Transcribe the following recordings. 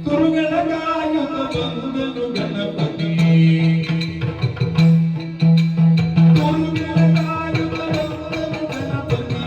ಗುರುಗಳ ಕಾಯುತ್ತ ಬಂದನು ಗಣಪತಿ ಗುರುಗಳ ಕಾಯುತ್ತ ಬಂದನು ಗಣಪತಿ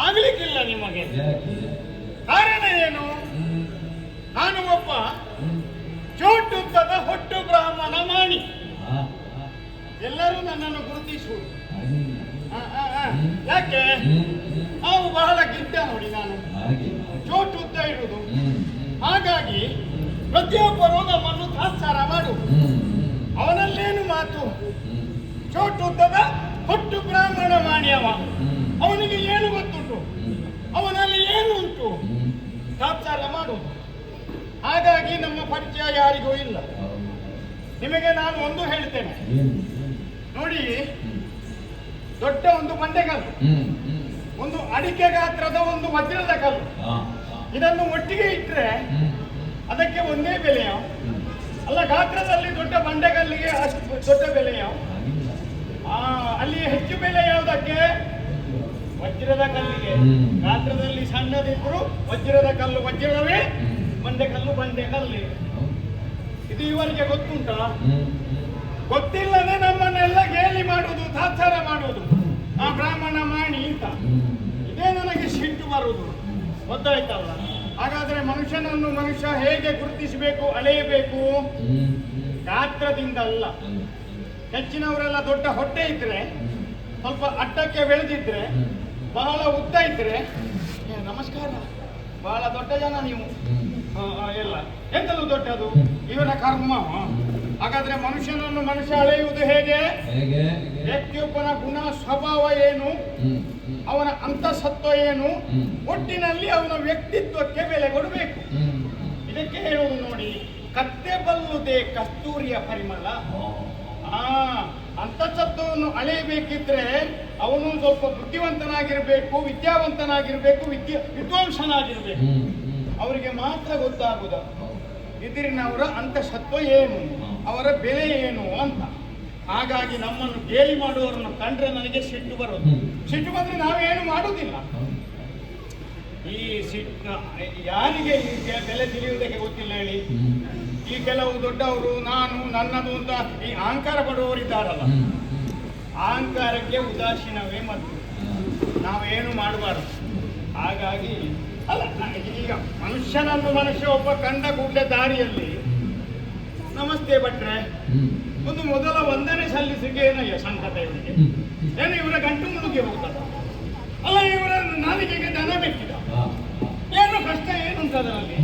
ಆಗ್ಲಿಕ್ಕಿಲ್ಲ ನಿಮಗೆ. ಕಾರಣ ಏನು? ನಾನು ಒಬ್ಬ ಚೋಟುದ್ದದ ಹೊಟ್ಟು ಬ್ರಾಹ್ಮಣ ಮಾಣಿ. ಎಲ್ಲರೂ ನನ್ನನ್ನು ಗುರುತಿಸುವುದು. ಯಾಕೆ? ಅವು ಬಹಳ ಗಿಡ್ಡ ನೋಡಿ, ನಾನು ಚೋಟುದ್ದ ಇರುವುದು. ಹಾಗಾಗಿ ಪ್ರತಿಯೊಬ್ಬರು ನಮ್ಮನ್ನು ತಾತ್ಸಾರ ಮಾಡುವುದು. ಅವನಲ್ಲೇನು ಮಾತು? ಚೋಟುದ್ದದ ಹೊಟ್ಟು ಬ್ರಾಹ್ಮಣ ಮಾಣಿಯವ. ಅವನಿಗೆ ಏನು ಗೊತ್ತುಂಟು? ಅವನಲ್ಲಿ ಏನು ಉಂಟು? ತಾತ್ಸಾರ ಮಾಡುವುದು. ಹಾಗಾಗಿ ನಮ್ಮ ಪರಿಚಯ ಯಾರಿಗೂ ಇಲ್ಲ. ನಿಮಗೆ ನಾನು ಒಂದು ಹೇಳ್ತೇನೆ ನೋಡಿ. ದೊಡ್ಡ ಒಂದು ಬಂಡೆಕಲ್ಲು, ಒಂದು ಅಡಿಕೆ ಗಾತ್ರದ ಒಂದು ವಜ್ರದ ಕಲ್ಲು, ಇದನ್ನು ಒಟ್ಟಿಗೆ ಇಟ್ಟರೆ ಅದಕ್ಕೆ ಒಂದೇ ಬೆಲೆಯ ಅಲ್ಲ. ಗಾತ್ರದಲ್ಲಿ ದೊಡ್ಡ ಬಂಡೆಕಲ್ಲಿಗೆ ಅಷ್ಟು ದೊಡ್ಡ ಬೆಲೆಯ. ಅಲ್ಲಿ ಹೆಚ್ಚು ಬೆಲೆ ಯಾವುದಕ್ಕೆ? ವಜ್ರದ ಕಲ್ಲಿಗೆ. ಗಾತ್ರದಲ್ಲಿ ಸಣ್ಣದಿದ್ರು ವಜ್ರದ ಕಲ್ಲು ವಜ್ರವೇ, ಬಂಡೆಕಲ್ಲು ಬಂಡೆಕಲ್ಲಿ. ಇದು ಇವರಿಗೆ ಗೊತ್ತುಂಟಾ? ಗೊತ್ತಿಲ್ಲದೆ ನಮ್ಮನ್ನೆಲ್ಲ ಗೇಲಿ ಮಾಡುವುದು, ತಾತ್ಸಾರ ಮಾಡುವುದು. ಆ ಬ್ರಾಹ್ಮಣ ಮಾಣಿ ಅಂತ ಇದೇ ನನಗೆ ಸಿಟ್ಟು ಬರುವುದು. ಗೊತ್ತಾಯ್ತಲ್ಲ? ಹಾಗಾದ್ರೆ ಮನುಷ್ಯನನ್ನು ಮನುಷ್ಯ ಹೇಗೆ ಗುರುತಿಸಬೇಕು, ಅಳೆಯಬೇಕು? ಗಾತ್ರದಿಂದ ಅಲ್ಲ. ಹೆಚ್ಚಿನವರೆಲ್ಲ ದೊಡ್ಡ ಹೊಟ್ಟೆ ಇದ್ರೆ, ಸ್ವಲ್ಪ ಅಟ್ಟಕ್ಕೆ ಬೆಳೆದಿದ್ರೆ, ಬಹಳ ಉದ್ದ ಇದ್ರೆ, ನಮಸ್ಕಾರ, ಬಹಳ ದೊಡ್ಡ ಜನ ನೀವು ಎಲ್ಲ, ಎಂತಲೂ ದೊಡ್ಡದು ಇವನ ಕರ್ಮ. ಹಾಗಾದ್ರೆ ಮನುಷ್ಯನನ್ನು ಮನುಷ್ಯ ಅಳೆಯುವುದು ಹೇಗೆ? ವ್ಯಕ್ತಿಯೊಬ್ಬನ ಗುಣ ಸ್ವಭಾವ ಏನು, ಅವನ ಅಂತಸತ್ವ ಏನು, ಒಟ್ಟಿನಲ್ಲಿ ಅವನ ವ್ಯಕ್ತಿತ್ವಕ್ಕೆ ಬೆಲೆ ಕೊಡಬೇಕು. ಇದಕ್ಕೆ ಹೇಳುವುದು ನೋಡಿ, ಕತ್ತೆ ಬಲ್ಲುದೇ ಕಸ್ತೂರಿಯ ಪರಿಮಳ. ಅಂತಸತ್ವವನ್ನು ಅಳೆಯಬೇಕಿದ್ರೆ ಅವನು ಸ್ವಲ್ಪ ಬುದ್ಧಿವಂತನಾಗಿರ್ಬೇಕು, ವಿದ್ಯಾವಂತನಾಗಿರ್ಬೇಕು, ವಿದ್ವಾಂಸನಾಗಿರ್ಬೇಕು. ಅವರಿಗೆ ಮಾತ್ರ ಗೊತ್ತಾಗುದ ಇದ್ರಿನವರ ಅಂತಸತ್ವ ಏನು, ಅವರ ಬೆಲೆ ಏನು ಅಂತ. ಹಾಗಾಗಿ ನಮ್ಮನ್ನು ಗೇಲಿ ಮಾಡುವವರನ್ನು ಕಂಡ್ರೆ ನನಗೆ ಸಿಟ್ಟು ಬರೋದು. ಸಿಟ್ಟು ಬಂದ್ರೆ ನಾವೇನು ಮಾಡುವುದಿಲ್ಲ. ಈ ಸಿಟ್ಟು ಯಾರಿಗೆ ಈ ಬೆಲೆ ತಿಳಿಯುವುದಕ್ಕೆ ಗೊತ್ತಿಲ್ಲ ಹೇಳಿ? ಈ ಕೆಲವು ದೊಡ್ಡವರು ನಾನು ನನ್ನದು ಅಂತ ಈ ಅಹಂಕಾರ ಪಡುವವರಿದ್ದಾರಲ್ಲ, ಅಹಂಕಾರಕ್ಕೆ ಉದಾಸೀನವೇ ಮತ್ತು ನಾವೇನು ಮಾಡಬಾರದು. ಹಾಗಾಗಿ ಅಲ್ಲ, ಈಗ ಮನುಷ್ಯನನ್ನು ಮನುಷ್ಯ ಒಬ್ಬ ಕಂಡ ಕೂಡಲೇ ದಾರಿಯಲ್ಲಿ ನಮಸ್ತೆ ಭಟ್ರೆ ಒಂದು ಮೊದಲ ವಂದನೆ ಸಲ್ಲಿಸಿಗೆ ಏನಯ್ಯ ಸಂಕಟ ಇವರಿಗೆ? ಏನು ಇವರ ಗಂಟು ಮುಳುಗಿ ಹೋಗ್ತದ? ಅಲ್ಲ, ಇವರ ನಾಲಿಗೆಗೆ ದನ ಬೆಟ್ಟಿದ ಏನು ಕಷ್ಟ ಏನುಂಟು ಅದರಲ್ಲಿ?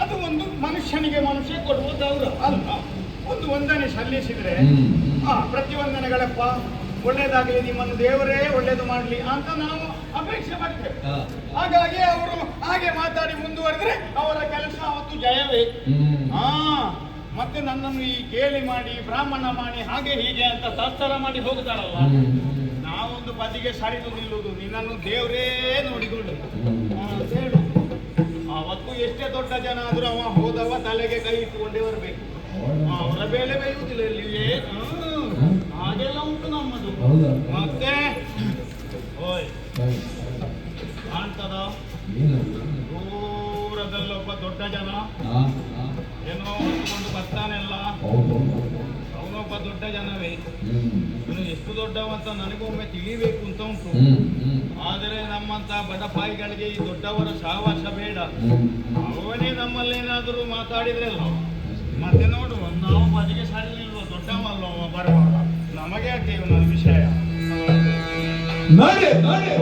ಅದು ಒಂದು ಮನುಷ್ಯನಿಗೆ ಮನುಷ್ಯ ಕೊಡುವ ಗೌರವ ಅಲ್ಲ. ಒಂದು ವಂದನೆ ಸಲ್ಲಿಸಿದ್ರೆ ಪ್ರತಿವಂದನೆಗಳಪ್ಪ ಒಳ್ಳೇದಾಗಲಿ, ನಿಮ್ಮನ್ನು ದೇವರೇ ಒಳ್ಳೇದು ಮಾಡಲಿ ಅಂತ ನಾವು ಅಪೇಕ್ಷೆ ಪಡ್ತೇವೆ. ಹಾಗಾಗಿ ಅವರು ಹಾಗೆ ಮುಂದುವರೆದ್ರೆ ಅವರ ಕೆಲಸ ಅವತ್ತು ಜಯವೇ. ಹಾ, ಮತ್ತೆ ನನ್ನನ್ನು ಈ ಕೇಳಿ ಮಾಡಿ ಬ್ರಾಹ್ಮಣ ಮಾಡಿ ಹಾಗೆ ಹೀಗೆ ಅಂತ ತಾತ್ಸಾರ ಮಾಡಿ ಹೋಗುತ್ತಾರಲ್ಲ, ನಾವೊಂದು ಬದಿಗೆ ಸರಿದು ನಿಲ್ಲುವುದು, ನಿನ್ನನ್ನು ದೇವರೇ ನೋಡಿಕೊಳ್ಳು ಹೇಳು. ಅವತ್ತು ಎಷ್ಟೇ ದೊಡ್ಡ ಜನ ಆದ್ರೂ ಅವ ಹೋದವ ತಲೆಗೆ ಕೈ ಇಟ್ಟುಕೊಂಡೇ ಬರಬೇಕು. ಅವರ ಬೇಳೆ ಬೇಯುವುದಿಲ್ಲ ಇಲ್ಲಿಯೇ. ಹಾಗೆಲ್ಲ ಉಂಟು ನಮ್ಮದು. ಮತ್ತೆ ಓಯ್ ಕಾಣ್ತದ ದೂರದಲ್ಲೊಬ್ಬ ದೊಡ್ಡ ಜನ ಏನೋ ಹೊತ್ಕೊಂಡು ಬರ್ತಾನೆಲ್ಲ, ಅವನೊಬ್ಬ ದೊಡ್ಡ ಜನವೇ. ಇವನು ಎಷ್ಟು ದೊಡ್ಡವ ಅಂತ ನನಗೊಮ್ಮೆ ತಿಳಿಬೇಕು ಅಂತ ಉಂಟು. ಆದರೆ ನಮ್ಮಂತ ಬಡಪಾಯಿಗಳಿಗೆ ಈ ದೊಡ್ಡವರ ಸಹವಾಸ ಬೇಡ. ಅವನೇ ನಮ್ಮಲ್ಲೇನಾದರೂ ಮಾತಾಡಿದ್ರೆ ಅಲ್ಲ, ಮತ್ತೆ ನೋಡುವ ನಾವು ಬದಿಗೆ ಸರಿಲಿಲ್ವ, ದೊಡ್ಡವಲ್ಲ ಬರುವಾಗ ನಮಗೆ ಯಾಕೆ ಇವನ ವಿಷಯ. ನಡೆ ನಡೆ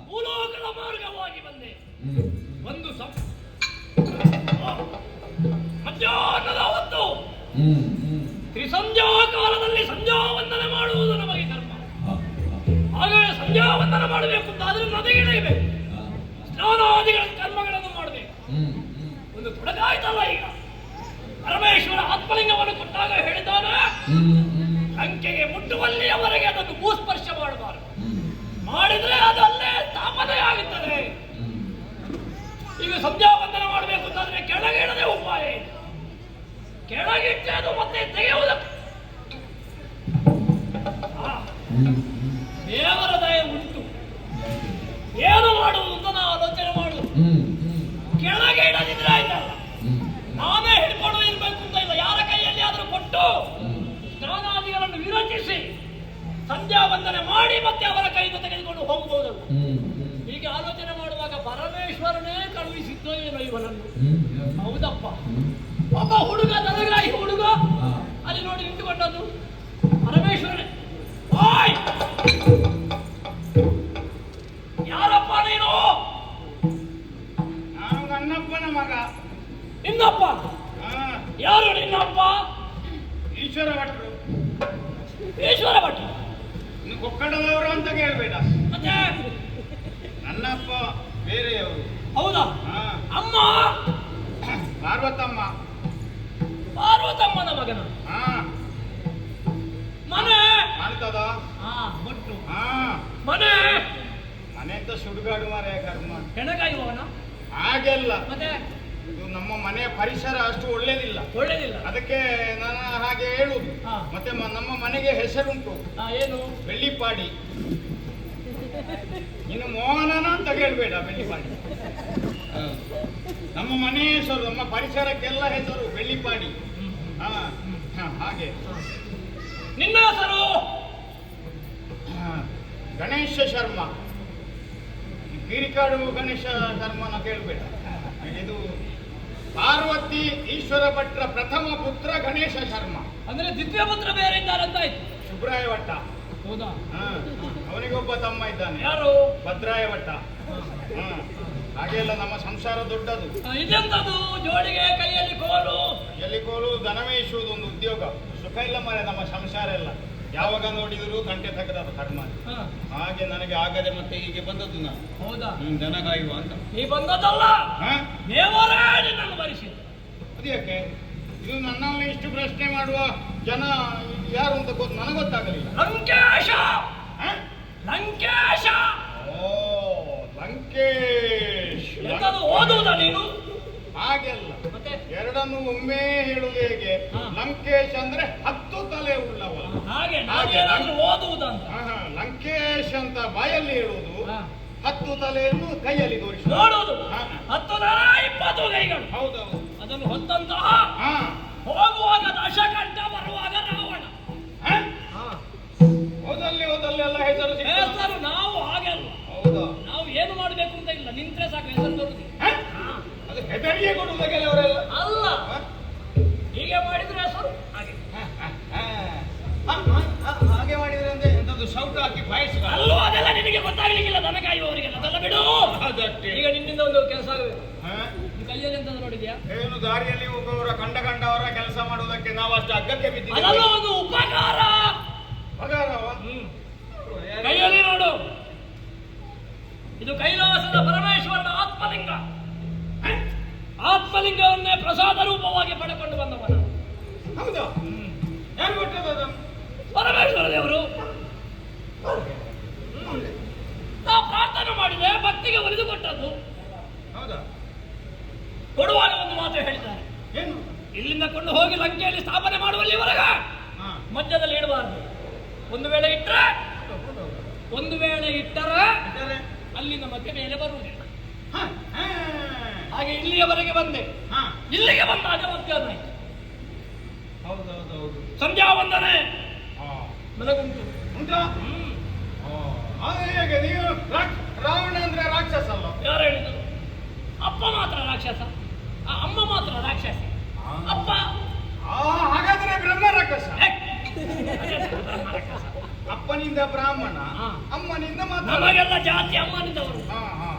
ಭೂಲೋಕದ ಮಾರ್ಗವಾಗಿ ಬಂದೆ. ಒಂದು ಮಧ್ಯಾಹ್ನದ ಹೊತ್ತು ತ್ರಿಸಂಧ್ಯಾ ಕಾಲದಲ್ಲಿ ಸಂಧ್ಯಾ ವಂದನೆ ಮಾಡುವುದು ನಮಗೆ ಕರ್ಮ. ಹಾಗಾಗಿ ಸಂಧ್ಯಾ ವಂದನೆ ಮಾಡಬೇಕು ಅಂತಾದ್ರೆ ನದಿಗೆ ಇಳಿಬೇಕು, ಸ್ನಾನಾದಿಗಳ ಕರ್ಮಗಳನ್ನು ಮಾಡಬೇಕು. ಒಂದು ತೊಡಕಾಯ್ತಲ್ಲ ಈಗ. ಪರಮೇಶ್ವರ ಆತ್ಮಲಿಂಗವನ್ನು ಕೊಟ್ಟಾಗ ಹೇಳಿದಾನೆ, ಲಂಕೆಗೆ ಮುಟ್ಟುವಲ್ಲಿಯವರೆಗೆ ಅದನ್ನು ಭೂಸ್ಪರ್ಶ ಮಾಡಬಾರದು. ಮಾಡಿದ್ರೆ ಅದು ಅಲ್ಲೇ ಸ್ಥಾಪನೆ ಆಗುತ್ತದೆ. ಈಗ ಸಂಧ್ಯಾ ವಂದನೆ ಮಾಡಬೇಕು ಅಂತಾದ್ರೆ ಕೆಳಗೆ ಇಡದೆ ಉಪಾಯ ಇದೆ. ಕೆಳಗಿಟ್ಟೆ ಅದು ಮತ್ತೆ ತೆಗೆಯುವುದಕ್ಕೆ ದೇವರ ದಯ ಉಂಟು. ಏನು ಮಾಡುವುದು ಅಂತ ನಾವು ಆಲೋಚನೆ ಮಾಡುದು. ಕೆಳಗೆ ಇಡದಿದ್ರೆ ಆಯ್ತಲ್ಲ, ನಾವೇ ಹಿಡ್ಕೊಂಡು ಇರ್ಬೇಕು ಅಂತ ಇಲ್ಲ. ಯಾರ ಕೈಯಲ್ಲಿ ಆದ್ರೂ ಕೊಟ್ಟು ಸ್ನಾನಾದಿಗಳನ್ನು ವಿರಚಿಸಿ ಸಂಧ್ಯಾ ವಂದನೆ ಮಾಡಿ ಮತ್ತೆ ಅವರ ಕೈಯಿಂದ ತೆಗೆದುಕೊಂಡು ಹೋಗಬಹುದಲ್ಲ. ಹೀಗೆ ಆಲೋಚನೆ ಮಾಡುವಾಗ ಪರಮೇಶ್ವರನೇ ಕಳುಹಿಸಿದ್ದೋ ಏನೋ ಇವನನ್ನು. ಹೌದಪ್ಪ, ಒಬ್ಬ ಹುಡುಗ ನನಗಾಗಿ ಹುಡುಗ ಅಲ್ಲಿ ನೋಡಿ ನಿಂತುಕೊಂಡದ್ದು ಪರಮೇಶ್ವರನೇ. ಓಯ್, ಯಾರಪ್ಪ ನೀನು? ನಾನು ನನ್ನಪ್ಪನ ಮಗ. ನಿನ್ನಪ್ಪ? ಯಾರು ನಿನ್ನಪ್ಪ? ಈಶ್ವರ ಭಟ್ರು. ಈಶ್ವರ ಭಟ್ರು ಇನ್ನು ಕೊಕ್ಕಡದವರು ಅಂತ ಕೇಳಬೇಡ. ಮತ್ತೆ ನನ್ನಪ್ಪ ಬೇರೆಯವರು. ಹೌದಾ? ಅಮ್ಮ ಪಾರ್ವತಮ್ಮ. ಪಾರ್ವತಮ್ಮನ ಮಗನ ಮನೆ ಕಾಣ್ತದ? ಭಟ್ರು ಮನೆ ಮನೆ ಅಂತ ಸುಡುಗಾಡು ಮಾರ ಕರ್ಮ. ಹೆಣಗಾಯುವವನ ಹಾಗೆಲ್ಲ. ಮತ್ತೆ ಇದು ನಮ್ಮ ಮನೆಯ ಪರಿಸರ ಅಷ್ಟು ಒಳ್ಳೇದಿಲ್ಲ. ಒಳ್ಳೇದಿಲ್ಲ, ಅದಕ್ಕೆ ನಾನು ಹಾಗೆ ಹೇಳುದು. ಮತ್ತೆ ನಮ್ಮ ಮನೆಗೆ ಹೆಸರುಂಟು, ಏನು? ಬೆಳ್ಳಿಪಾಡಿ. ಇನ್ನು ಮೋಹನನ ಅಂತ ಕೇಳಬೇಡ, ಬೆಳ್ಳಿಪಾಡಿ ನಮ್ಮ ಮನೆ ಹೆಸರು. ನಮ್ಮ ಪರಿಸರಕ್ಕೆಲ್ಲ ಹೆಸರು ಬೆಳ್ಳಿಪಾಡಿ. ಹಾಗೆ. ನಿನ್ನ ಹೆಸರು? ಗಣೇಶ ಶರ್ಮಾ. ಕಿರಿಕಾಡು ಗಣೇಶ ಶರ್ಮನ ಕೇಳಬೇಡ. ಇದು ಪಾರ್ವತಿ ಈಶ್ವರ ಭಟ್ರ ಪ್ರಥಮ ಪುತ್ರ ಗಣೇಶ ಶರ್ಮಾ. ಅಂದ್ರೆ ದ್ವಿತೀಯ ಪುತ್ರ ಬೇರೆ ಇದ್ದಾರಂತ ಆಯ್ತು. ಶುಭ್ರಾಯ ಭಟ್ಟ. ಹೌದಾ? ಅವನಿಗೊಬ್ಬ ತಮ್ಮ ಇದ್ದಾನೆ. ಯಾರು? ಭದ್ರಾಯ ಭಟ್ಟ. ಹಾಗೆಲ್ಲ ನಮ್ಮ ಸಂಸಾರ ದೊಡ್ಡದು. ಇದೆಂತದು ಜೋಡಿಗೆ ಕೈಯಲ್ಲಿ ಕೋಲು? ಎಲ್ಲಿ ಕೋಲು? ದನಮೇಯಿಸುವುದು ಒಂದು ಉದ್ಯೋಗ. ಸುಖ ಇಲ್ಲ ಮಾರೆ ನಮ್ಮ ಸಂಸಾರ ಎಲ್ಲ. ಯಾವಾಗ ನೋಡಿದ್ರು ಗಂಟೆ ತೆಗೆದ ಕರ್ಮ. ಹಾಗೆ ನನಗೆ ಆಗದೆ ಮತ್ತೆ ಹೀಗೆ ಬಂದದ್ದು ನಾನು. ಹೌದಾ? ದನ ಕಾಯುವ ಅಂತ. ನೀ ಬಂದದ್ದಲ್ಲ, ದೇವರೇ ನಿನ್ನನ್ನು ಬರಿಸಿದ್ದು. ಅದು ಯಾಕೆ? ಇದು ನನ್ನಲ್ಲಿ ಇಷ್ಟು ಪ್ರಶ್ನೆ ಮಾಡುವ ಜನ ಯಾರು ಅಂತ ನನಗೆ ಗೊತ್ತಾಗಲಿಲ್ಲ. ಲಂಕೇಶ. ಲಂಕೇಶ. ಓ, ಲಂಕೇಶ್. ಎಂತದು ಓದುವುದ ನೀನು? ಹಾಗೆಲ್ಲ. ಮತ್ತೆ ಎರಡನ್ನು ಒಮ್ಮೆ ಹೇಳುವುದು ಹೇಗೆ? ಲಂಕೇಶ್ ಅಂದ್ರೆ 10 ತಲೆ ಉಳ್ಳವ. ಹಾಗೆ ಓದುವುದಂತ. ಲಂಕೇಶ್ ಅಂತ ಬಾಯಲ್ಲಿ ಹೇಳುವುದು, 10 ತಲೆಯನ್ನು ಕೈಯಲ್ಲಿ ತೋರಿಸುವುದು. ನೋಡುವುದು 10 ತಲೆ 20 ಕೈಗಳು. ಹೌದೌದು. ಅದನ್ನು ಹೊತ್ತಂತಹ ಹೋಗುವಾಗ ದಶಕಂಠ, ಬರುವಾಗ ರಾವಣ. ಹೋದಲ್ಲೆಲ್ಲ ಹೆಸರು ನಾವು ಹಾಗೆ ಅಲ್ಲ. ಹೌದಾ? ನಾವು ಏನು ಮಾಡಬೇಕು ಅಂತ ಇಲ್ಲ, ನಿಂತ್ರೆ ಸಾಕು ಹೆಸರು ಬರುದಿಲ್ಲ. ಅದು ಹೆದರಿಗೆ ಕೊಡುವುದ ಕೆಲವರೆಲ್ಲ ಅಲ್ಲ, ಹೀಗೆ ಮಾಡಿದ್ರೆ ಹೆಸರು ಹಾಗೆ. ಹಾಗೆ ಮಾಡಿದ್ರೆ ಅಂದ್ರೆ ಎಂತದ್ದು ಸೌಟು ಹಾಕಿ ಬಾಯಿಸ ಅಲ್ಲೂ ಅದೆಲ್ಲ ನಿನಗೆ ಗೊತ್ತಾಗ್ಲಿಕ್ಕಿಲ್ಲ. ದನ ಕಾಯುವವರಿಗೆಲ್ಲ ಅದೆಲ್ಲ ಬಿಡು. ಈಗ ನಿನ್ನಿಂದ ಒಂದು ಕೆಲಸ ಆಗಬೇಕು. ಈ ಕೈಯಲ್ಲಿ ಎಂತ ನೋಡಿದ್ಯಾ? ಏನು ದಾರಿಯಲ್ಲಿ ಹೋಗುವವರ ಕಂಡವರ ಕೆಲಸ ಮಾಡುವುದಕ್ಕೆ ನಾವು ಅಷ್ಟು ಅಗ್ಗಕ್ಕೆ ಅದೆಲ್ಲ ಬಿದ್ದಿದ್ದೇವೆ. ಒಂದು ಉಪಕಾರ. ಪಗಾರವ? ಕೈಯಲ್ಲಿ ನೋಡು, ಇದು ಕೈಲಾಸದ ಪರಮೇಶ್ವರನ ಆತ್ಮಲಿಂಗ. ಆತ್ಮಲಿಂಗವನ್ನೇ ಪ್ರಸಾದ ರೂಪವಾಗಿ ಪಡೆಕೊಂಡು ಬಂದವನ. ಹೌದಾ? ಯಾರು ಕೊಟ್ಟದ್ದು ಅದನ್ನು? ಪರಮೇಶ್ವರ ದೇವರು. ನಾ ಪ್ರಾರ್ಥನೆ ಮಾಡಿದೆ, ಭಕ್ತಿಗೆ ಒಲಿದು ಕೊಟ್ಟದ್ದು. ಹೌದಾ? ಕೊಡುವಾಗ ಒಂದು ಮಾತು ಹೇಳಿದ್ದಾರೆ, ಏನು? ಇಲ್ಲಿಂದ ಕೊಂಡು ಹೋಗಿ ಲಂಕೆಯಲ್ಲಿ ಸ್ಥಾಪನೆ ಮಾಡುವಲ್ಲಿವರೆಗ ಹಾ. ಮಧ್ಯದಲ್ಲಿ ಇಡಬಾರ್ದು. ಒಂದು ವೇಳೆ ಇಟ್ಟರೆ ಇದ್ದಾರೆ? ಅಲ್ಲಿಂದ ಮತ್ತೆ ಮೇಲೆ ಬರುವುದಿಲ್ಲ. ಹಾ, ಹಾ. ಹಾಗೆ ಇಲ್ಲಿಯವರೆಗೆ ಬಂದೆ. ಹಾ. ಇಲ್ಲಿಗೆ ಬಂದಾಗ ಮಧ್ಯಾಹ್ನ ಆಯ್ತು. ಹೌದೌದೌದು. ಸಂಧ್ಯಾ ವಂದನೆ ಹಾ. ನನಗುಂಟು. ಉಂಟಾ? ಹೇಗೆ ನೀವು ರಾವಣ ಅಂದ್ರೆ ರಾಕ್ಷಸ ಅಲ್ಲ? ಯಾರು ಹೇಳಿದರು? ಅಪ್ಪ ಮಾತ್ರ ರಾಕ್ಷಸ, ಅಮ್ಮ ಮಾತ್ರ ರಾಕ್ಷಸಿ. ಅಪ್ಪ ಹಾಗಾದ್ರೆ ಬ್ರಹ್ಮ ರಾಕ್ಷಸ. ಹೇ, ಬ್ರಹ್ಮ ರಾಕ್ಷಸ. ಅಪ್ಪನಿಂದ ಬ್ರಾಹ್ಮಣ, ಹಾ. ಅಮ್ಮನಿಂದ ಮಾತ್ರ. ನಮಗೆಲ್ಲ ಜಾತಿ ಅಮ್ಮನಿಂದವರು.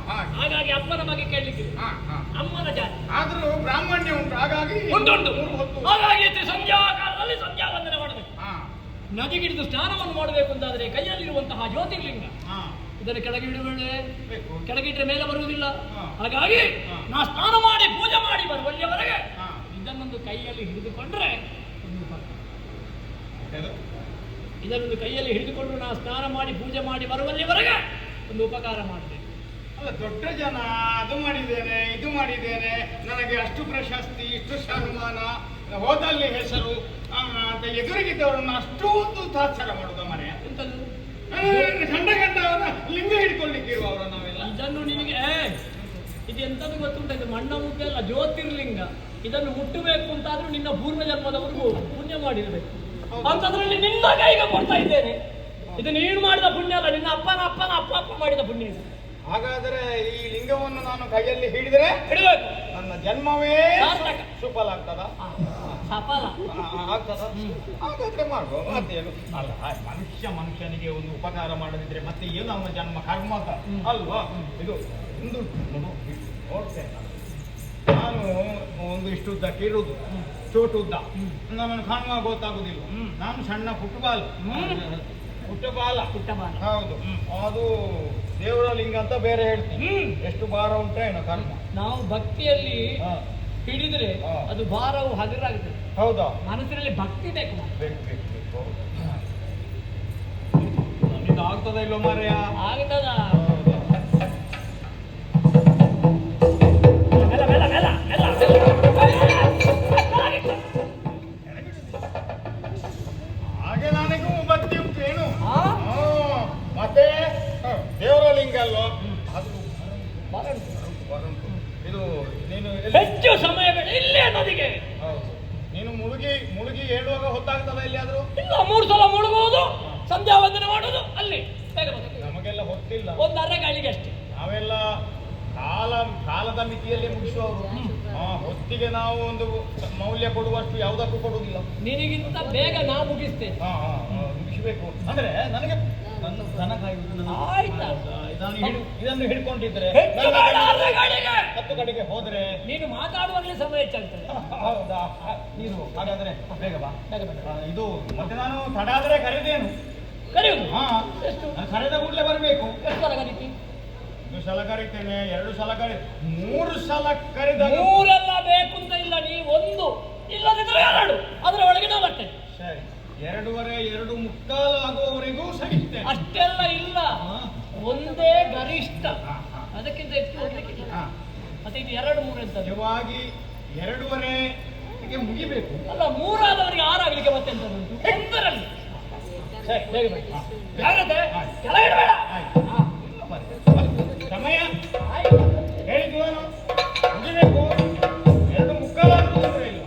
ಹಾಗೆ. ಹಾಗಾಗಿ ಅಪ್ಪನ ಬಗ್ಗೆ ಕೇಳಲಿಕ್ಕೆ ಹಾ, ಹಾ. ಅಮ್ಮನ ಜಾತಿ ಆದ್ರೂ ಬ್ರಾಹ್ಮಣ್ಯ ಉಂಟು, ಹಾಗಾಗಿ ಉಂಟುಂಟು. ಮೂರು ಹೊತ್ತು. ಹಾಗಾಗಿ ಸಂಧ್ಯಾ ಕಾಲದಲ್ಲಿ ಸಂಧ್ಯಾ ವಂದನೆ ಮಾಡಬೇಕು. ಹಾ, ನದಿಗಿಡಿದು ಸ್ನಾನವನ್ನು ಮಾಡಬೇಕು ಅಂತಾದ್ರೆ ಕೈಯಲ್ಲಿರುವಂತಹ ಜ್ಯೋತಿರ್ಲಿಂಗ ಹಾ. ಇದನ್ನು ಕೆಳಗಿಡುವಳೆ, ಬೇಕು. ಕೆಳಗಿಟ್ರೆ ಮೇಲೆ ಬರುವುದಿಲ್ಲ. ಹಾ. ಹಾಗಾಗಿ ಹಾ. ನಾ ಸ್ನಾನ ಮಾಡಿ ಪೂಜೆ ಮಾಡಿ ಬರುವಲ್ಲಿಯವರೆಗೆ ಹಾ. ಇದನ್ನೊಂದು ಕೈಯಲ್ಲಿ ಹಿಡಿದುಕೊಂಡ್ರೆ ಒಂದು ಉಪಕಾರ. ಏನು? ಇದನ್ನೊಂದು ಕೈಯಲ್ಲಿ ಹಿಡಿದುಕೊಂಡು ನಾ ಸ್ನಾನ ಮಾಡಿ ಪೂಜೆ ಮಾಡಿ ಬರುವಲ್ಲಿವರೆಗೆ ಒಂದು ಉಪಕಾರ ಮಾಡಬೇಕು. ಅಲ್ಲ, ದೊಡ್ಡ ಜನ ಅದು ಮಾಡಿದ್ದೇನೆ ಇದು ಮಾಡಿದ್ದೇನೆ, ನನಗೆ ಅಷ್ಟು ಪ್ರಶಸ್ತಿ ಇಷ್ಟು ಸನ್ಮಾನ, ಹೋದಲ್ಲಿ ಹೆಸರು ಅಂತ ಎದುರಿಗಿದ್ದವರನ್ನು ಅಷ್ಟೊಂದು ತಾತ್ಸಾರ ಮಾಡುದ ಮನೆ. ಎಂತದ್ದು? ಗಂಡ ಅವರ ಲಿಂಗ ಹಿಡ್ಕೊಳ್ಳಿಕ್ಕಿರುವವರ ನಾವೆಲ್ಲ. ಇದನ್ನು ನಿನಗೆ ಇದು ಎಂತದ್ದು ಗೊತ್ತುಂಟ? ಇದು ಮಣ್ಣ ಮುದ್ದೆ ಅಲ್ಲ, ಜ್ಯೋತಿರ್ಲಿಂಗ. ಇದನ್ನು ಮುಟ್ಟಬೇಕು ಅಂತಾದ್ರೂ ನಿನ್ನ ಪೂರ್ವ ಜನ್ಮದವರೆಗೂ ಪುಣ್ಯ ಮಾಡಿರಬೇಕು. ಅಂತದ್ರಲ್ಲಿ ನಿನ್ನ ಕೈಗೆ ಕೊಡ್ತಾ ಇದ್ದೇನೆ. ಇದು ನೀನು ಮಾಡಿದ ಪುಣ್ಯ ಅಲ್ಲ, ನಿನ್ನ ಅಪ್ಪನ ಅಪ್ಪನ ಅಪ್ಪ ಅಪ್ಪ ಮಾಡಿದ ಪುಣ್ಯ ಇದು. ಹಾಗಾದ್ರೆ ಈ ಲಿಂಗವನ್ನು ನಾನು ಕೈಯಲ್ಲಿ ಹಿಡಿದ್ರೆ ಹಿಡಬೇಕು, ನನ್ನ ಜನ್ಮವೇ ಸಾರ್ಥಕ. ಸುಫಲ ಆಗ್ತದ? ಸಫಲ ಆಗ್ತದ? ಹಾಗಾದ್ರೆ ಮಾಡುವ, ಮತ್ತೇನು ಅಲ್ಲ. ಮನುಷ್ಯನಿಗೆ ಒಂದು ಉಪಕಾರ ಮಾಡದಿದ್ರೆ ಮತ್ತೆ ಏನು ಅವನ ಜನ್ಮ ಕರ್ಮ ಅಂತ ಅಲ್ವಾ? ಇದು ಒಂದು ನೋಡ್ತೇನೆ ನಾನು ಒಂದು ಇಷ್ಟು ಉದ್ದಕ್ಕೆ ಇರುವುದು, ಚೋಟು ಉದ್ದ, ನನ್ನನ್ನು ಕಾಣುವಾಗ ಗೊತ್ತಾಗುದಿಲ್ಲ. ನಾನು ಸಣ್ಣ ಪುಟ್ಟಬಾಲ. ಹೌದು. ಅದು ದೇವರ ಲಿಂಗ ಅಂತ ಬೇರೆ ಹೇಳ್ತೀನಿ. ಎಷ್ಟು ಭಾರ ಉಂಟ ಏನೋ ಕರ್ಮ. ನಾವು ಭಕ್ತಿಯಲ್ಲಿ ಹಿಡಿದ್ರೆ ಅದು ಭಾರವು ಹಗುರಾಗುತ್ತದೆ. ಹೌದಾ? ಮನಸ್ಸಿನಲ್ಲಿ ಭಕ್ತಿ ಬೇಕು. ಬೇಕು. ನಮ್ಮಿಂದ ಆಗ್ತದ ಇಲ್ಲೋ ಮಾರ್ಯ? ಆಗ್ತದ. ಹಾಗೆ ನನಗೂ ಭಕ್ತಿ ಉಂಟು. ಏನು ಮತ್ತೆ ದೇವರ ಲಿಂಗ ಅಲ್ವಾ? ಅದು ಇದು ನೀನು ಹೆಚ್ಚು ಸಮಯ ಬೇಡ, ಇಲ್ಲೇ ನದಿಗೆ. ಹೌದು. ನೀನು ಮುಳುಗಿ ಹೇಳುವಾಗ ಹೊತ್ತಾಗ್ತದ ಎಲ್ಲಿಯಾದ್ರೂ? ಇಲ್ಲ, 3 ಸಲ ಮುಳುಗುವುದು, ಸಂಧ್ಯಾ ವಂದನೆ ಮಾಡುವುದು, ಅಲ್ಲಿ ಬೇಗ ಬರ್ತದೆ. ನಮಗೆಲ್ಲ ಹೊತ್ತಿಲ್ಲ, ಒಂದು ಅರೆ ಗಾಳಿಗೆ ಅಷ್ಟೇ. ನಾವೆಲ್ಲ ಕಾಲದ ಮಿತಿಯಲ್ಲಿ ಮುಗಿಸುವವರು. ಹೊತ್ತಿಗೆ ನಾವು ಒಂದು ಮೌಲ್ಯ ಕೊಡುವಷ್ಟು ಯಾವುದಕ್ಕೂ ಕೊಡುವುದಿಲ್ಲ. ನಿನಗಿಂತ ಬೇಗ ನಾ ಮುಗಿಸ್ತೇನೆ. ಮುಗಿಸಬೇಕು ಅಂದ್ರೆ ನನಗೆ ನನ್ನ ದನ ಕಾಯುವುದು. ಆಯ್ತಾ? ಇದನ್ನು ಹಿಡ್ಕೊಂಡಿದ್ರೆ ಹೆಚ್ಚು ಬೇಡ, ಅರೆ ಗಾಳಿಗೆ. 10 ಕಡೆಗೆ ಹೋದ್ರೆ ನೀನು ಮಾತಾಡುವಾಗಲೇ ಸಮಯ ಹೆಚ್ಚಾಗ್ತದೆ. ಹೌದಾ? ನೀನು ಹಾಗಾದ್ರೆ ಬೇಗ ಬಾ. ಬೇಗ ಬೇಗ. ಇದು ಮತ್ತೆ ನಾನು ತಡ ಆದ್ರೆ ಕರೆದೇನು? ಕರೆಯುವುದು ಎಷ್ಟು? ಕರೆದ ಕೂಡಲೇ ಬರಬೇಕು. ಎಷ್ಟು ಸಲ ಕರೀತಿ? 1 ಸಲ ಕರಿತೇನೆ, 2 ಸಲ 3 ಸಲ ಕರೆದಾಗ 3 ಎಲ್ಲ ಬೇಕು ಅಂತ ಇಲ್ಲ. ನೀ ಒಂದು ಇಲ್ಲದಿದ್ರೆ 2, ಅದರ ಒಳಗೆ ನಾ ಬರ್ತೇನೆ. ಸರಿ, 2:15 2:45 ಆಗುವವರೆಗೂ ಸಹಿಸ್ತೇನೆ. ಅಷ್ಟೆಲ್ಲ ಇಲ್ಲ, ಒಂದೇ ಗರಿಷ್ಠ. ಅದಕ್ಕಿಂತ ಹೆಚ್ಚು ಹೋಗ್ಲಿಕ್ಕಿಲ್ಲ. ಮತ್ತೆ ಇದು 2, 3 ಅಂತ ನಿಜವಾಗಿ 2:15ಗೆ ಮುಗಿಬೇಕು. ಅಲ್ಲ, 3 ಆದವರಿಗೆ 6 ಆಗ್ಲಿಕ್ಕೆ ಮತ್ತೆ ಎಂತ ಉಂಟು? 1ರಲ್ಲಿ. ಸರಿ, ಬೇಗ ಬೇಗ. ಯಾರದೆ? ಕೆಳಗಿಡಬೇಡ. ಸಮಯ ಹೇಳಿದ್ವು ಮುಗಿಬೇಕು. 2:45 ಆದ್ರೂ ತೊಂದರೆ ಇಲ್ಲ.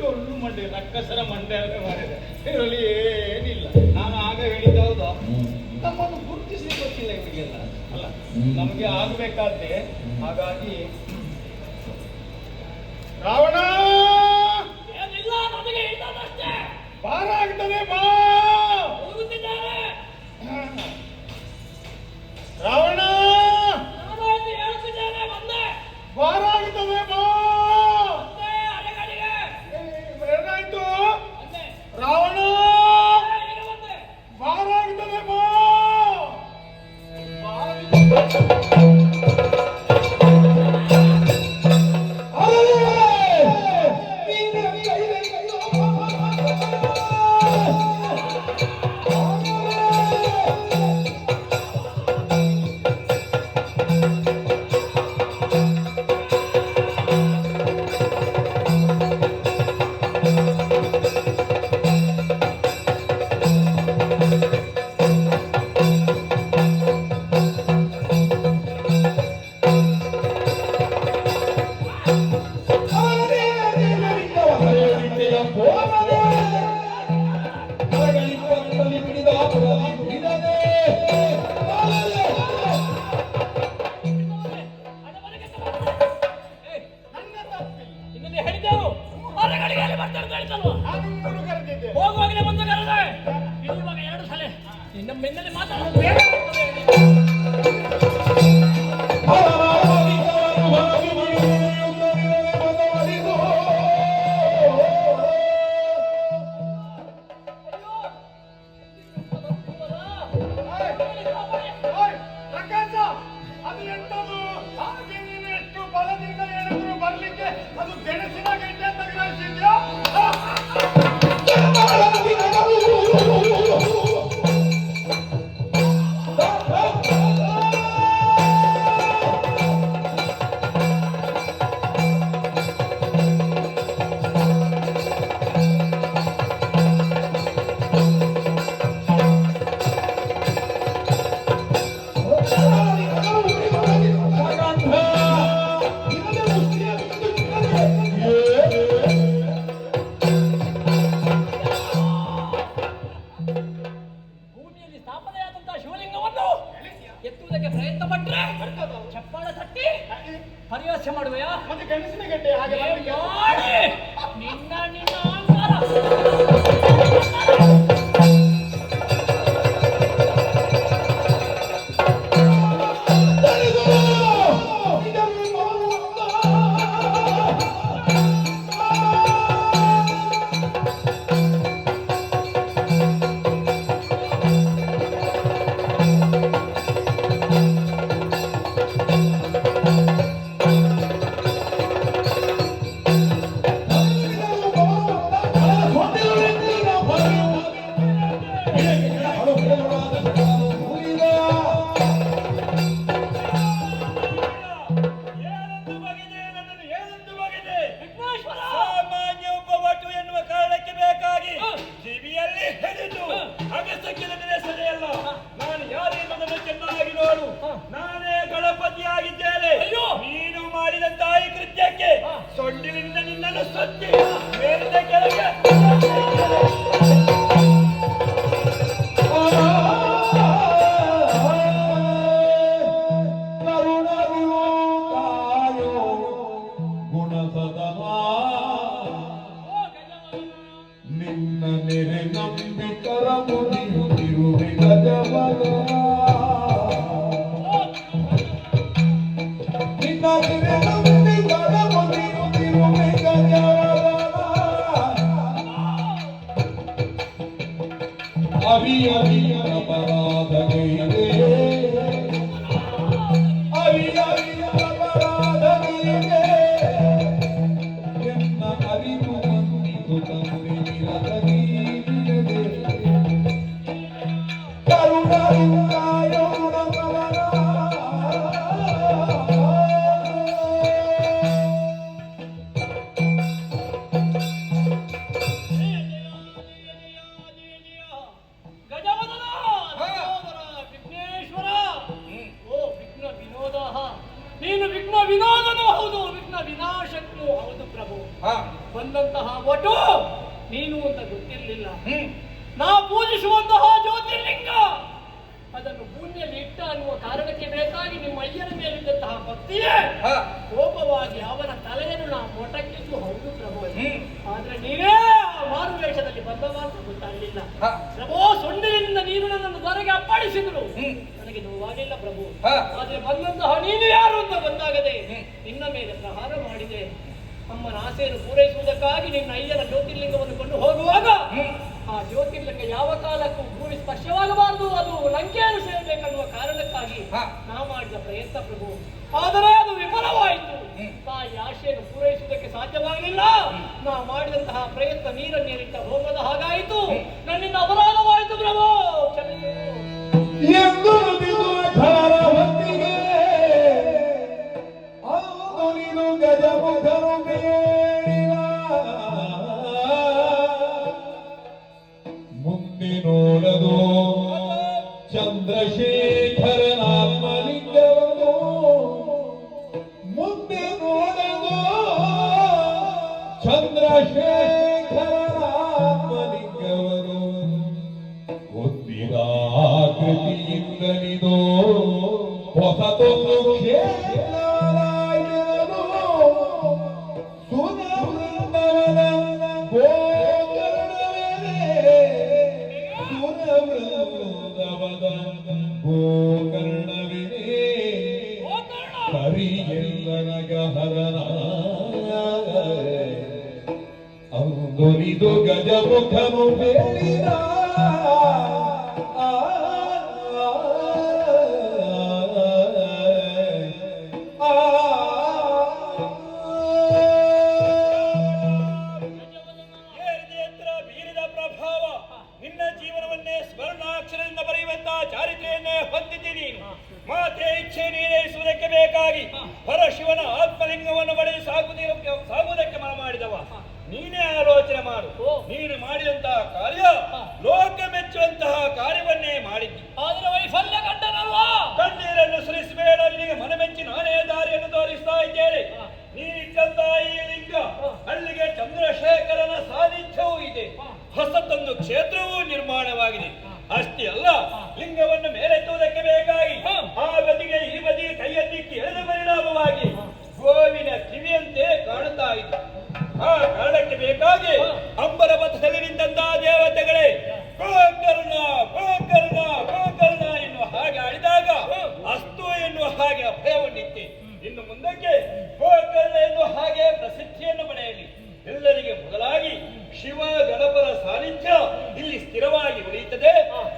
ಒಳ್ಳು ಮಂಡೆ, ರಕ್ಕಸರ ಮಂಡೆ ಅಂತ ಮಾಡಿದೆ. ಇದರಲ್ಲಿ ಏನಿಲ್ಲ. ನಾನು ಆಗ ಹೇಳಿದ್ದೆ ಹೌದಾ? ನಮ್ಮನ್ನು ಗುರುತಿಸಿ ಗೊತ್ತಿಲ್ಲ ಇವರಿಗೆಲ್ಲ ಅಲ್ಲ, ನಮಗೆ ಆಗಬೇಕಾದ್ದೆ. ಹಾಗಾಗಿ ರಾವಣ ಏನಿಲ್ಲ, ನನಗೆ ಇದ್ದದಷ್ಟೇ. ಭಾರ ಆಗ್ತದೆ, ಬಾ. ಹೋಗುತ್ತಿದ್ದಾರೆ. ನನ್ನ ತಪ್ಪಿಲ್ಲ. ಇನ್ನೊಂದು ಹೇಳಿದ್ದೆವು ಹೊರಗಡೆಯಲ್ಲಿ ಬರ್ತಾರೆ ಅಂತ ಹೇಳ್ತಲ್ವ ನಾನು 3 ಕರೆದಿದ್ದೆ. ಹೋಗುವಾಗಲೇ ಒಂದು ಕರೆದೆ ಇವಾಗ 2 ಸಲ ನಿನ್ನ ಬೆನ್ನಲ್ಲಿ ಮಾತಾಡೋದು ಬೇಡ ಆಗ್ತದೆ. ಓಯ್, ಪ್ರಕಾಶ, ಅದು ಎಂತದು? ಹಾಗೆ ನೀನು ಎಷ್ಟು ಬಲದಿಂದ ಹೇಳಿದ್ರು ಬರ್ಲಿಕ್ಕೆ ಅದು ಗೆಣಸಿನ ಗೆಡ್ಡೆ ಅಂತ ಗ್ರಹಿಸಿದ್ಯಾ? ಭೂಮಿಯಲ್ಲಿ ಸ್ಥಾಪನೆಯಾದಂತಹ ಶಿವಲಿಂಗವನ್ನು ಎತ್ತುವುದಕ್ಕೆ ಪ್ರಯತ್ನ ಪಟ್ರೆ ಚಪ್ಪಾಳ ತಟ್ಟಿ ಪರಿಹಾಸ್ಯ ಮಾಡುವೆಯಾ? ಮತ್ತೆ ಗೆಣಸಿನ ಗೆಡ್ಡೆ ಹಾಗೆ ಬರ್ಲಿಕ್ಕೆ ಮಾಡಿ ನಿನ್ನ ನಿನ್ನ ಅಹಂಕಾರ. ವಿಘ್ನೇಶ್ವರ! ಸಾಮಾನ್ಯ ಒಬ್ಬ ವಟು ಎನ್ನುವ ಕಾರಣಕ್ಕೆ ಬೇಕಾಗಿ ಕಿವಿಯಲ್ಲಿ ಹಿಡಿದು ಅಗಸಕ್ಕಿಲ್ಲದೆ ಸರಿಯಲ್ಲ. ನಾನು ಯಾರೆಂಬುದನ್ನು ಚೆನ್ನಾಗಿ ನೋಡು. ನಾನೇ ಗಣಪತಿಯಾಗಿದ್ದೇನೆ. ಅಯ್ಯೋ! ನೀನು ಮಾಡಿದಂತಹ ಈ ಕೃತ್ಯಕ್ಕೆ ಸೊಂಡಿಲಿಂದ ನಿನ್ನನ್ನು ಸತ್ತಿ ಮೇಲಿಂದ ಕೆಳಗೆ ನಿನ್ನ ನೆರೆ ನಂಬಿಕರ ಮುಗಿಯುತ್ತಿರುವೆ ಗಜವನ ನಿನ್ನ ನೆರೆ ನಂಬಿಕರ ಮುಗಿಯುತ್ತಿರುವೆ ಗಜವನ ಅವಿ ಅವಿ ಅಪರಾಧಗೈದೆ ಅವಿ ಅವಿ ಅಪರಾಧಗೈದೆ ಎನ್ನ ಅರಿವು ಬಂದಿತು ತಂದೆ ನಿರತಗೀರಿದೆ ಕರುಣಾಯಿಂದ ಯೋಣಮವನ ಗಜವದನ! ಸಹೋದರ ವಿಘ್ನೇಶ್ವರ! ಓ ವಿಘ್ನ ವಿನೋದ! ನೀನು ವಿಘ್ನ ವಿನೋದನೂ ಹೌದು, ವಿಘ್ನ ವಿನಾಶಕ್ಕೂ ಹೌದು ಪ್ರಭು. ಬಂದಂತಹ ಒಟ್ಟು ನೀನು ಅಂತ ಗೊತ್ತಿರಲಿಲ್ಲ. ನಾ ಪೂಜಿಸುವಂತಹ ಜ್ಯೋತಿರ್ಲಿಂಗ ಅದನ್ನು ಭೂಮಿಯಲ್ಲಿ ಇಟ್ಟ ಅನ್ನುವ ಕಾರಣಕ್ಕೆ ಬೇಕಾಗಿ ನಿಮ್ಮ ಅಯ್ಯನ ಮೇಲಿದ್ದಂತಹ ಭಕ್ತಿಯೇ ಕೋಪವಾಗಿ ಅವನ ತಲೆಯನ್ನು ನಾ ಮೊಟಕ್ಕಿದ್ದು ಹೌದು ಪ್ರಭು. ಆದ್ರೆ ನೀವೇ ಆ ಮಾರು ವೇಷದಲ್ಲಿ ಬಂದವ ಅಂತ ಗೊತ್ತಾಗಲಿಲ್ಲ ಪ್ರಭು. ಸೊಂಡಿಲಿನಿಂದ ನೀನು ನನ್ನನ್ನು ಹೊರಗೆ ಅಪ್ಪಾಡಿಸಿದ್ರು, ನನಗೆ ನೋವಾಗಿಲ್ಲ ಪ್ರಭು. ಆದ್ರೆ ಬಂದಂತಹ ನೀನು ಯಾರು ಅಂತ ಗೊತ್ತಾಗದೆ ನಿನ್ನ ಮೇಲೆ ಪ್ರಹಾರ ಮಾಡಿದೆ. ಅಮ್ಮನ ಆಸೆಯನ್ನು ಪೂರೈಸುವುದಕ್ಕಾಗಿ ನಿನ್ನ ಅಯ್ಯನ ಜ್ಯೋತಿರ್ಲಿಂಗವನ್ನು ಕೊಂಡು ಹೋಗುವಾಗ ಆ ಜ್ಯೋತಿರ್ಲಿಂಗ ಯಾವ ಕಾಲಕ್ಕೂ ಭೂಮಿ ಸ್ಪರ್ಶವಾಗಬಾರದು, ಅದು ಲಂಕೆಯನ್ನು ಸೇರಬೇಕನ್ನುವ ಕಾರಣಕ್ಕಾಗಿ ಹಾ. ನಾವು ಮಾಡಿದ ಪ್ರಯತ್ನ ಪ್ರಭು, ಆದರೆ ಅದು ವಿಫಲವಾಯಿತು. ತಾಯಿ ಆಶೆಯನ್ನು ಪೂರೈಸುವುದಕ್ಕೆ ಸಾಧ್ಯವಾಗಲಿಲ್ಲ. ನಾವು ಮಾಡಿದಂತಹ ಪ್ರಯತ್ನ ನೀರನ್ನೇರಿಟ್ಟ ಹೋಗದ ಹಾಗಾಯಿತು. ನನ್ನಿಂದ ಅಪರಾಧವಾಯಿತು ಪ್ರಭು, ಕ್ಷಮಿಸು. ಎಂದು ನುಡಿದು ಖರ ಹೊತ್ತಿಗೆ ಅಂದು ನೀನು ಗಜಮುಖನು ಬೇಡಿದ ಮುಂದೆ ನೋಡದು ಚಂದ್ರಶೇಖರನಾತ್ಮಲಿಂಗವನು ಮುಂದೆ ನೋಡದು ಚಂದ್ರಶೇಖರನಾತ್ಮಲಿಂಗವನು ಕೃತಿಯಿಂದಲಿದೋ ಹೊಸತೊಂದು ಕ್ಷೇತ್ರನಾಗಿರಲು ಸುರವೃಂದವನ ಗೋಕರ್ಣವೇ ಸುರವೃಂದವದ ಗೋಕರ್ಣವೇ ಹರಿಯೆಲ್ಲನಗ ಹರನ ಅಂದುಲಿದು ಗಜಮುಖನು ಬೇಡಿದ ಬೀರಿದ ಪ್ರಭಾವ ನಿನ್ನ ಜೀವನವನ್ನೇ ಸ್ವರ್ಣಾಕ್ಷರದಿಂದ ಬರೆಯುವಂತಹ ಚಾರಿತ್ರೆಯನ್ನೇ ಹೊಂದಿದ್ದೀನಿ. ಮಾತೆ ಇಚ್ಛೆ ನೀರೈಸುವುದಕ್ಕೆ ಬೇಕಾಗಿ ಪರಶಿವನ ಆತ್ಮಲಿಂಗವನ್ನು ಬಳಿ ಸಾಗುವುದಕ್ಕೆ ಮನ ಮಾಡಿದವ ನೀನೇ ಆಲೋಚನೆ ಮಾಡು. ನೀನು ಮಾಡಿದಂತಹ ಕಾರ್ಯ ಲೋಕ ಮೆಚ್ಚುವಂತಹ ಕಾರ್ಯವನ್ನೇ ಮಾಡಿದ್ದಿ. ಆದರೆ ವೈಫಲ್ಯ ಕಂಡನಲ್ವಾ? ಕಣ್ಣೀರನ್ನು ಸುರಿಸಬೇಡ, ನಿನಗೆ ಮನಮೆಚ್ಚಿ ನಾನೇ ದಾರಿಯನ್ನು ತೋರಿಸ್ತಾ ಇದ್ದೇನೆ. ನೀನಿಟ್ಟಂತಹ ಈ ಲಿಂಗ ಅಲ್ಲಿಗೆ ಚಂದ್ರಶೇಖರನ ಸಾನ್ನಿಧ್ಯವೂ ಇದೆ, ಹೊಸತೊಂದು ಕ್ಷೇತ್ರವೂ ನಿರ್ಮಾಣವಾಗಿದೆ. ಅಷ್ಟೇ ಅಲ್ಲ, ಲಿಂಗವನ್ನು ಮೇಲೆತ್ತುವುದಕ್ಕೆ ಬೇಕಾಗಿ ಆ ಬದಿಗೆ ಈ ಬದಿಗೆ ಕೈಯಲ್ಲಿ ಕೇಳಿದ ಪರಿಣಾಮವಾಗಿ ಗೋವಿನ ಕಿವಿಯಂತೆ ಕಾಣುತ್ತಾ ಇತ್ತು. ಆ ಕಾರಣಕ್ಕೆ ಬೇಕಾಗಿ ಅಂಬರ ಪಥದಲ್ಲಿ ನಿಂತಹ ದೇವತೆಗಳೇ ಗೋಕರ್ಣ ಗೋಕರ್ಣ ಗೋಕರ್ಣ ಎನ್ನುವ ಹಾಗೆ ಆಡಿದಾಗ ಅಸ್ತು ಎನ್ನುವ ಹಾಗೆ ಅಭಯವನ್ನಿತ್ತೆ. ಇನ್ನು ಮುಂದಕ್ಕೆ ಗೋಕರ್ಣ ಎನ್ನುವ ಹಾಗೆ ಪ್ರಸಿದ್ಧಿಯನ್ನು ಪಡೆಯಲಿ. ಎಲ್ಲರಿಗೆ ಮೊದಲಾಗಿ ಶಿವ ಗಣಪರ ಸಾನ್ನಿಧ್ಯ ಇಲ್ಲಿ ಸ್ಥಿರವಾಗಿ ಉಳಿಯುತ್ತದೆ.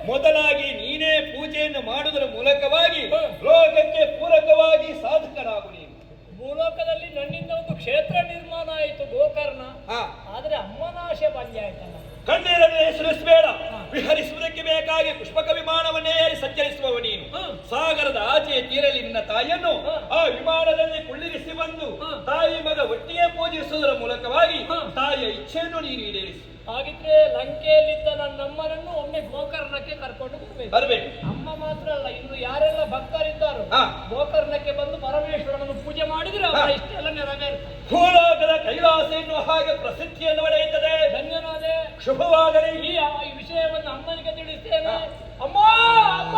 ಮೊದಲಾಗಿ ನೀನೇ ಪೂಜೆಯನ್ನು ಮಾಡುವುದರ ಮೂಲಕವಾಗಿ ಲೋಕಕ್ಕೆ ಪೂರಕವಾಗಿ ಸಾಧಕರಾಗು. ನೀನು ಭೂಲೋಕದಲ್ಲಿ ನನ್ನಿಂದ ಒಂದು ಕ್ಷೇತ್ರ ನಿರ್ಮಾಣ ಆಯಿತು ಗೋಕರ್ಣ, ಆದರೆ ಅಮ್ಮನ ಆಶೆ ಬಂದೆ ಆಯ್ತಲ್ಲ. ಕಣ್ಣೀರನ್ನು ಸುರಿಸಬೇಡ, ವಿಹರಿಸುವುದಕ್ಕೆ ಬೇಕಾಗಿ ಪುಷ್ಪಕ ವಿಮಾನವನ್ನೇ ಏರಿ ಸಂಚರಿಸುವವ ನೀನು. ಸಾಗರದ ಆಚೆಯ ತೀರಲ್ಲಿ ನಿನ್ನ ತಾಯಿಯನ್ನು ಆ ವಿಮಾನದಲ್ಲಿ ಕುಳ್ಳಿರಿಸಿ ಬಂದು ತಾಯಿ ಮಗ ಒಟ್ಟಿಗೆ ಪೂಜಿಸುವುದರ ಮೂಲಕವಾಗಿ ತಾಯಿಯ ಇಚ್ಛೆಯನ್ನು ನೀನು ಈಡೇರಿಸಿ. ಹಾಗಿದ್ರೆ ಲಂಕೆಯಲ್ಲಿದ್ದ ನನ್ನಮ್ಮನನ್ನು ಒಮ್ಮೆ ಗೋಕರ್ಣಕ್ಕೆ ಕರ್ಕೊಂಡು ಬರ್ಬೇಕು. ಅಮ್ಮ ಮಾತ್ರ ಅಲ್ಲ, ಇನ್ನು ಯಾರೆಲ್ಲ ಭಕ್ತರಿದ್ದಾರೋ ಗೋಕರ್ಣಕ್ಕೆ ಬಂದು ಪರಮೇಶ್ವರನನ್ನು ಪೂಜೆ ಮಾಡಿದ್ರೆ ಅವರ ಇಷ್ಟೆಲ್ಲ ನೆರವೇರುತ್ತೆ. ಭೂಲೋಕದ ಕೈಲಾಸ ಎನ್ನುವ ಹಾಗೆ ಪ್ರಸಿದ್ಧಿಯನ್ನು ಪಡೆಯುತ್ತದೆ. ಧನ್ಯನಾದೆ. ಶುಭವಾಗಲಿ. ಈ ವಿಷಯವನ್ನು ಅಮ್ಮನಿಗೆ ತಿಳಿಸ್ತೇನೆ. ಅಮ್ಮ ಅಮ್ಮ